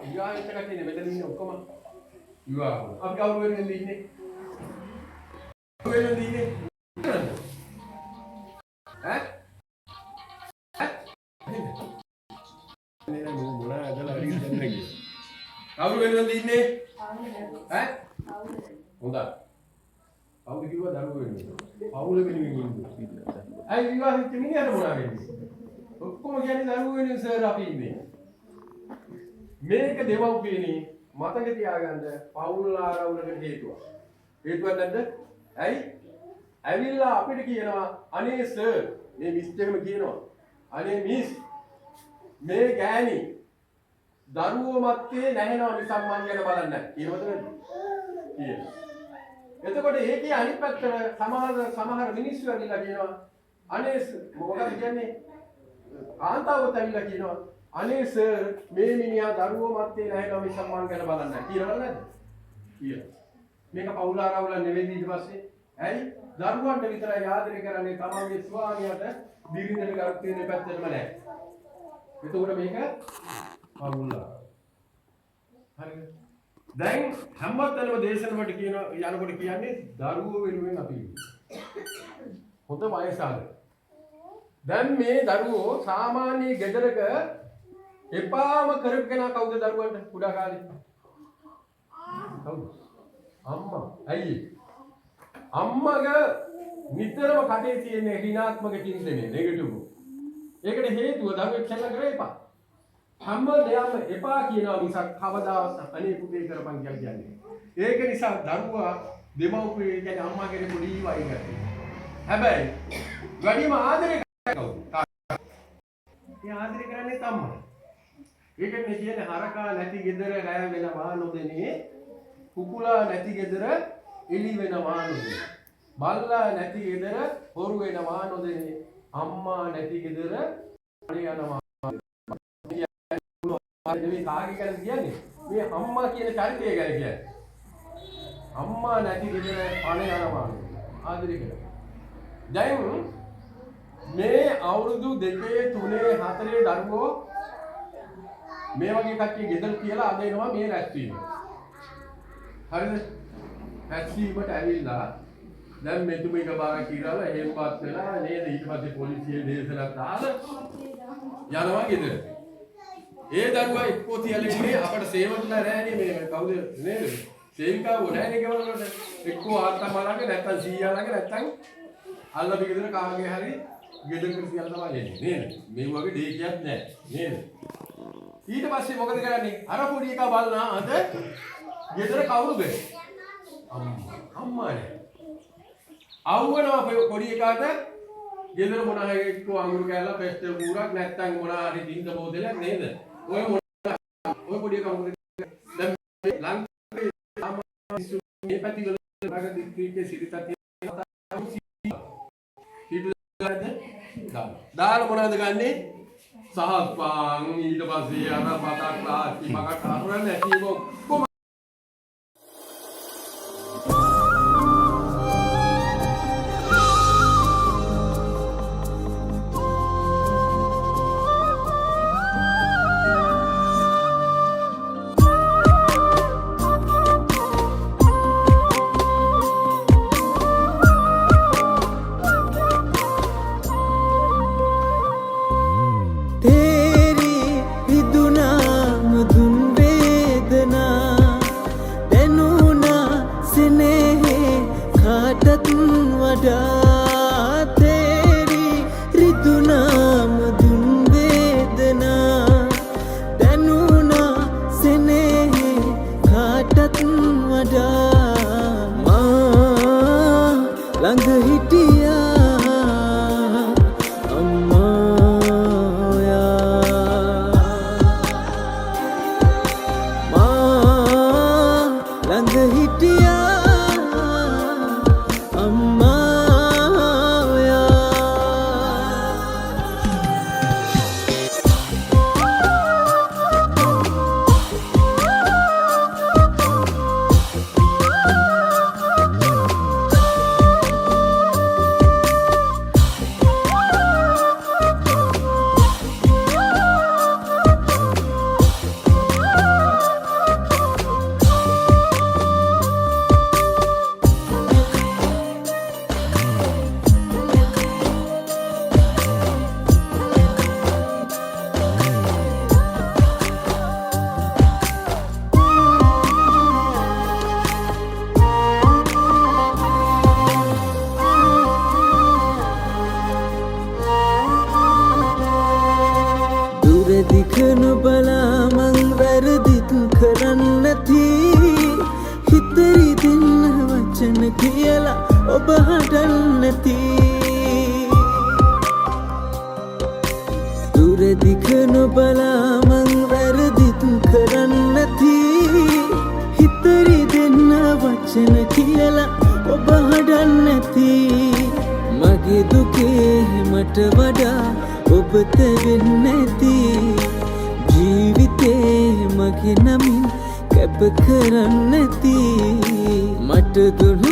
විවාහයට කටිනේ මෙතන ඉන්නේ ඔක්කොම විවාහ වුණා. අපි කවුරු වෙනද ඉන්නේ? කවුරු වෙනද ඉන්නේ? ඈ? නේ නෝ මොනා අදලා හරි දැන් නැගි. කවුරු වෙනද ඉන්නේ? ඈ? හොඳයි. කවුද කිව්වා දරුවෝ වෙනුවෙන්? පවුල වෙනුවෙන් ඉන්නේ. අය විවාහෙත් මිනිහට මොනා වෙන්නේ? ඔක්කොම කියන්නේ දරුවෝ වෙනුවෙන් සර් අපි ඉන්නේ. මේක දෙමව්පියනි මතක තියාගන්න පවුල් ආරවුලකට හේතුවක්. හේතුවක් නැද්ද? ඇයි? ඇවිල්ලා අපිට කියනවා අනේ සර් මේ මිස් එකම කියනවා. අනේ මිස් මේ ගෑණි දරුවෝ මැත්තේ නැහෙනවා නිසා මං ගැන බලන්නේ නැහැ. කියනවද නැද්ද? කියනවා. එතකොට ඒකේ අනිත් පැත්තට සමහර මිනිස්සු ඇවිල්ලා කියනවා අනේ මොකක්ද කියන්නේ? කාන්තාවොත් ඇවිල්ලා කියනවා අනේ සර් මේ මිනිහා දරුවෝ මැත්තේ නැහෙනවා නිසා මං ගැන බලන්නේ නැහැ. කියනවද නැද්ද? කියනවා. මේක පවුල් ආරවුල නෙවෙයි ඊට පස්සේ. ඇයි? දරුවන්ට විතරයි ආදරය කරන්නේ තමන්ගේ ස්වාමියාට බිරිඳට කරක් තියෙන පැත්තටම නැහැ. එතකොට මේක පවුල් ආරවුල. හරිද? දැන් හැමතැනම දේශනවලට කියන යනකොට කියන්නේ දරුවෝ වෙනුවෙන් අපි ඉන්නේ. හොඳ වයසාද. දැන් මේ දරුවෝ සාමාන්‍ය ගෙදරක එපාම කරගෙන කවුද දරුවන්ට කුඩා කාලේ? කවුද? අම්මා. ඇයි? අම්මගේ නිතරම කටේ තියෙන ඍණාත්මක චින්තනය නෙගටිව්. ඒකට හේතුව දරුවෙක් සැලක කරේපා. හැම දෙයක්ම එපා කියනවා මිසක් කවදාවත් අනේ පුතේ කරපන් කියලා කියන්නේ. ඒක නිසා දරුවා දෙමව්පිය කියන්නේ අම්මා කෙනෙක් පොඩි වයි කරනවා. හැබැයි වැඩිම ආදරය කවුද? ඒ ආදරය කරන්නේ අම්මා. ඒකනේ කියන්නේ හරකා නැති ගෙදර රැය වෙනවා නොදෙනේ. කුකුලා නැති ගෙදර එළි වෙනවා නොදෙනේ. බල්ලා නැති ගෙදර හොරු වෙනවා නොදෙනේ. අම්මා නැති ගෙදර අනේ යනවා. මේ කාගේ ගැන කියන්නේ මේ අම්මා කියන චරිතය ගැන කියන්නේ අම්මා නැති ගෙදර අනේ යනවා ආදරය කරනවා. දැන් මේ අවුරුදු 2 3 4 දරුවෝ මේ වගේ කට්ටිය ගෙදර කියලා අද එනවා මේ රැස්වීම. හරිද? රැස්වීමට ඇවිල්ලා දැන් මෙතුමිය ගබාර කියලා එහෙමපත් වෙලා නේද ඊට පස්සේ පොලිසිය දේශනක් දාලා යනවා ගෙදර. ඒ දරුවා එක්කෝ තියලා ඉන්නේ අපිට සේවකලා නැහැ මේ කවුද නේද? සේවිකාවෝ නැහැ නේ ගෙවලට. එක්කෝ ආත්තා ළඟ නැත්තම් සීයා ළඟ නැත්තම් අල්ලපු ගෙදර කාගේ හරි ගෙදරකට තියලා තමයි එන්නේ නේද? මේ වගේ දෙයක්වත් නැහැ නේද? ඊට පස්සේ මොකද කරන්නේ? අර පොඩි එකා බලනා අද ගෙදර කවුරුද? අම්මානේ. අවුවනවා පොඩි එකාට ගෙදර මොන හරි එක්කෝ අඟුරු කෑල්ල පෙස්ටල් කූරක් නැත්තම් මොන හරි දින්ද බෝතලයක් නේද? ඔය පොඩි එකා මොකද දැන් ලංකාවේ මේ පැති වල භාග දික්කේ සිරිතත් දාල මොනවද ගන්නෙ? සහස්පන් ඊට පස්සේ අර බතක් ආටි මකට අරන් නැති කොම तेरी विदुना मधुन वेदना මට වඩා ඔබට වෙන්නේ නැති ජීවිතේ මගේ නමින් කැප කරන්නේ නැති මට දුන්නු